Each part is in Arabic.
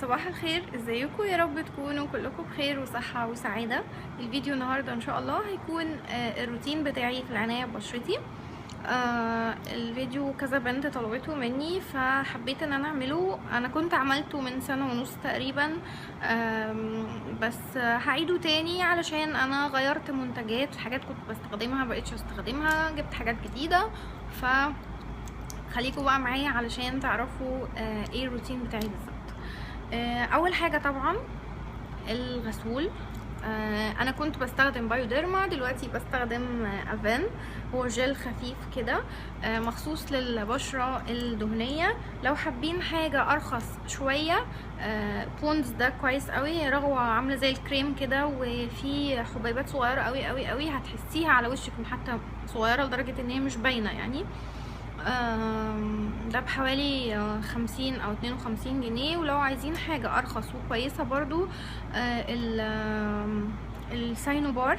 صباح الخير، ازيكم؟ يا رب تكونوا كلكم بخير وصحة وسعادة. الفيديو النهاردة ان شاء الله هيكون الروتين بتاعي في العناية ببشرتي. الفيديو كذا بنت طلبته مني فحبيت ان انا اعمله. انا كنت عملته من سنة ونص تقريبا، بس هعيده تاني علشان انا غيرت منتجات، حاجات كنت بستخدمها مبقتش استخدمها، جبت حاجات جديدة. خليكم بقى معايا علشان تعرفوا ايه الروتين بتاعي بالظبط. اول حاجه طبعا الغسول. انا كنت بستخدم بايوديرما، دلوقتي بستخدم افان. هو جل خفيف كده مخصوص للبشره الدهنيه. لو حابين حاجه ارخص شويه بوندز ده كويس قوي، رغوه عامله زي الكريم كده وفي حبيبات صغيره قوي قوي قوي، هتحسيها على وشك حتى صغيره لدرجه ان هي مش باينه يعني. ده بحوالي 50 او 52 جنيه. ولو عايزين حاجة ارخص وكويسة برضو الساينوبار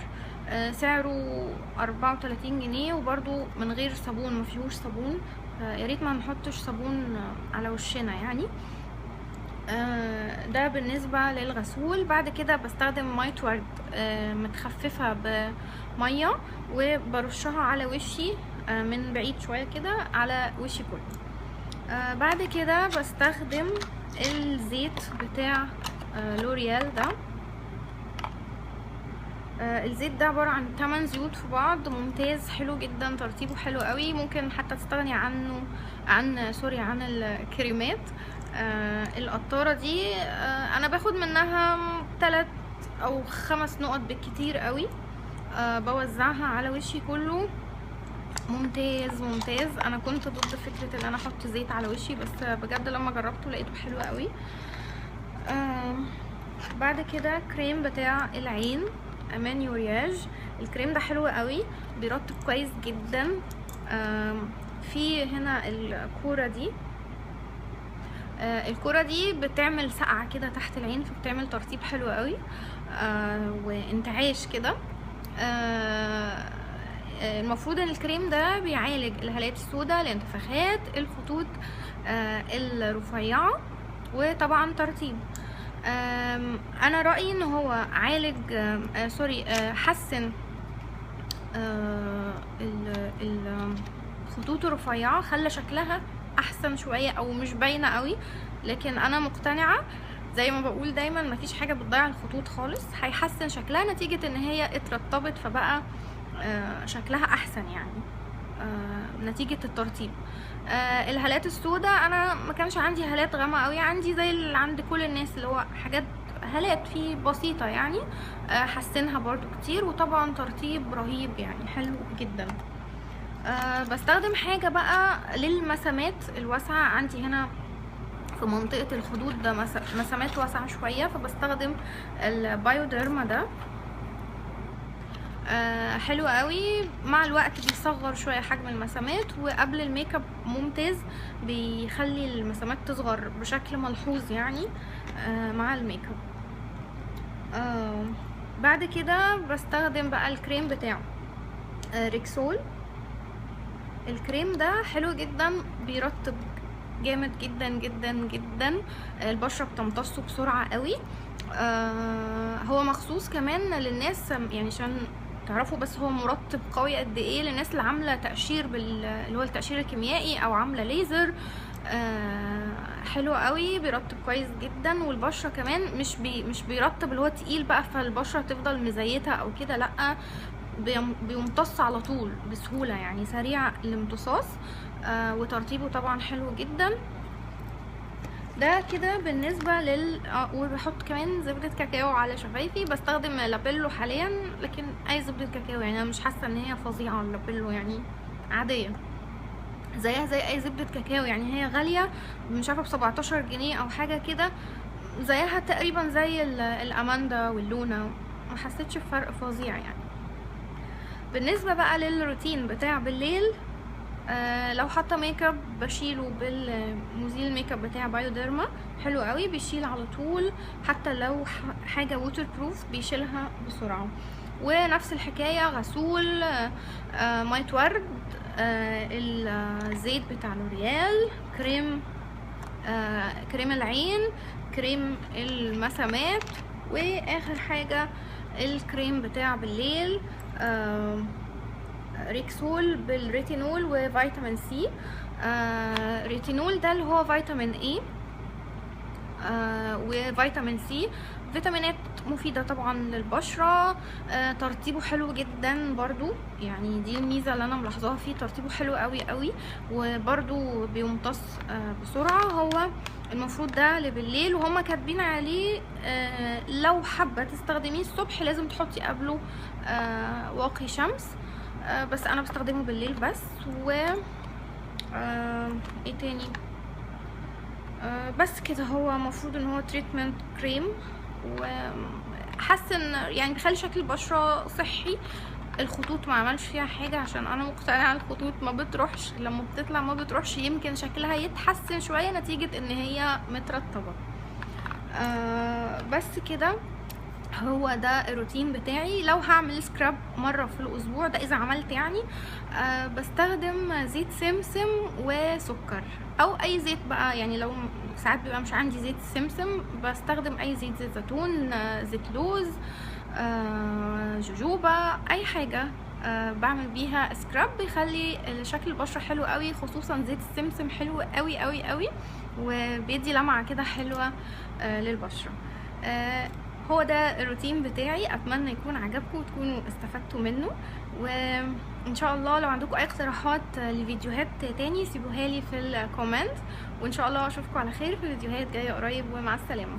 سعره 34 جنيه وبرضو من غير صابون، مفيهوش صابون. ياريت ما نحطش صابون على وشنا يعني. ده بالنسبة للغسول. بعد كده بستخدم مية ورد متخففة بمية وبرشها على وشي من بعيد شوية كده على وشي كله. بعد كده بستخدم الزيت بتاع لوريال ده. الزيت ده عبارة عن 8 زيوت في بعض، ممتاز، حلو جدا، ترطيبه حلو قوي. ممكن حتى تستغني عن الكريمات. القطارة دي انا باخد منها 3 أو 5 نقط بالكتير قوي. بوزعها على وشي كله. ممتاز ممتاز. انا كنت ضد فكرة ان انا احط زيت على وشي، بس بجد لما جربته لقيته حلو قوي. بعد كده كريم بتاع العين امان يورياج. الكريم ده حلو قوي، بيرطب كويس جدا. في هنا الكورة دي بتعمل سقعة كده تحت العين، فبتعمل ترطيب حلو قوي وانتعاش كده. المفروض ان الكريم ده بيعالج الهالات السوداء، الانتفاخات، الخطوط الرفيعة، وطبعا ترطيب. انا رأيي ان هو عالج حسن الخطوط الرفيعة، خلى شكلها احسن شوية او مش باينة قوي. لكن انا مقتنعة زي ما بقول دايما مفيش حاجة بتضيع الخطوط خالص، هيحسن شكلها نتيجة ان هي اترطبت فبقى شكلها احسن يعني نتيجة الترطيب. الهالات السوداء انا ما كانش عندي هالات غامقة قوي، عندي زي اللي عند كل الناس، اللي هو حاجات هالات فيه بسيطة يعني. حسنها برضو كتير، وطبعا ترطيب رهيب يعني، حلو جدا. بستخدم حاجة بقى للمسامات الواسعة. عندي هنا في منطقة الخدود ده مسامات واسعة شوية، فبستخدم البايوديرما ده. حلو قوي، مع الوقت بيصغر شوية حجم المسامات، وقبل الميك اب ممتاز، بيخلي المسامات تصغر بشكل ملحوظ يعني مع الميك اب. بعد كده بستخدم بقى الكريم بتاعه ريكسول. الكريم ده حلو جدا، بيرطب جامد جدا جدا جدا، البشرة بتمتصه بسرعة قوي. هو مخصوص كمان للناس يعني عشان تعرفوا بس هو مرطب قوي قد ايه، للناس اللي عامله تقشير اللي هو التقشير الكيميائي او عامله ليزر. حلو قوي، بيرطب كويس جدا. والبشره كمان مش بيرطب اللي هو تقيل بقى فالبشره تفضل مزيته او كده، لا، بيمتص على طول بسهوله يعني، سريع الامتصاص. وترطيبه طبعا حلو جدا. ده كده بالنسبة وبحط كمان زبدة كاكاو على شفايفي. بستخدم لابيلو حاليا، لكن اي زبدة كاكاو يعني، انا مش حاسة ان هي فظيعة. اللابيلو يعني عادية، زيها زي اي زبدة كاكاو يعني. هي غالية، مش عارفة ب17 جنيه او حاجة كده، زيها تقريبا زي الاماندا واللونا، ما حسيتش بفرق فظيع يعني. بالنسبة بقى للروتين بتاع بالليل، لو حاطه ميك اب بشيله بالمزيل ميك اب بتاع بايوديرما، حلو قوي، بيشيل على طول. حتى لو حاجه ووتر بروف بيشيلها بسرعه. ونفس الحكايه غسول، ميه ورد، الزيت بتاع لوريال، كريم العين، كريم المسامات، واخر حاجة الكريم بتاع بالليل ريكسول بالريتينول وفيتامين سي. ريتينول ده اللي هو فيتامين اي، وفيتامين سي فيتامينات مفيدة طبعا للبشرة. ترطيبه حلو جدا برضو، يعني دي الميزة اللي انا ملاحظاها فيه، ترطيبه حلو قوي قوي، وبرضو بيمتص بسرعة. هو المفروض ده لبالليل، وهما كاتبين عليه لو حابة تستخدميه الصبح لازم تحطي قبله واقي شمس، بس انا بستخدمه بالليل بس. و ايه تاني؟ بس كده. هو المفروض ان هو تريتمنت كريم، وحاسه ان يعني بيخلي شكل البشره صحي. الخطوط ما عملش فيها حاجه، عشان انا مقتنعه الخطوط ما بتروحش، لما بتطلع ما بتروحش، يمكن شكلها يتحسن شويه نتيجه ان هي مترطبه. بس كده. هو ده الروتين بتاعي. لو هعمل سكراب مرة في الاسبوع ده اذا عملت يعني، بستخدم زيت سمسم وسكر او اي زيت بقى. يعني لو ساعات بيبقى مش عندي زيت سمسم بستخدم اي زيت زيتون، زيت لوز، جوجوبا، اي حاجة بعمل بيها سكراب بيخلي شكل البشرة حلو قوي، خصوصا زيت السمسم حلو قوي قوي قوي، وبيدي لمعة كده حلوة للبشرة. هو ده الروتين بتاعي. اتمنى يكون عجبكم وتكونوا استفدتوا منه، وان شاء الله لو عندكم اي اقتراحات لفيديوهات تاني سيبوها لي في الكومنت، وان شاء الله اشوفكم على خير في فيديوهات جايه قريب، ومع السلامه.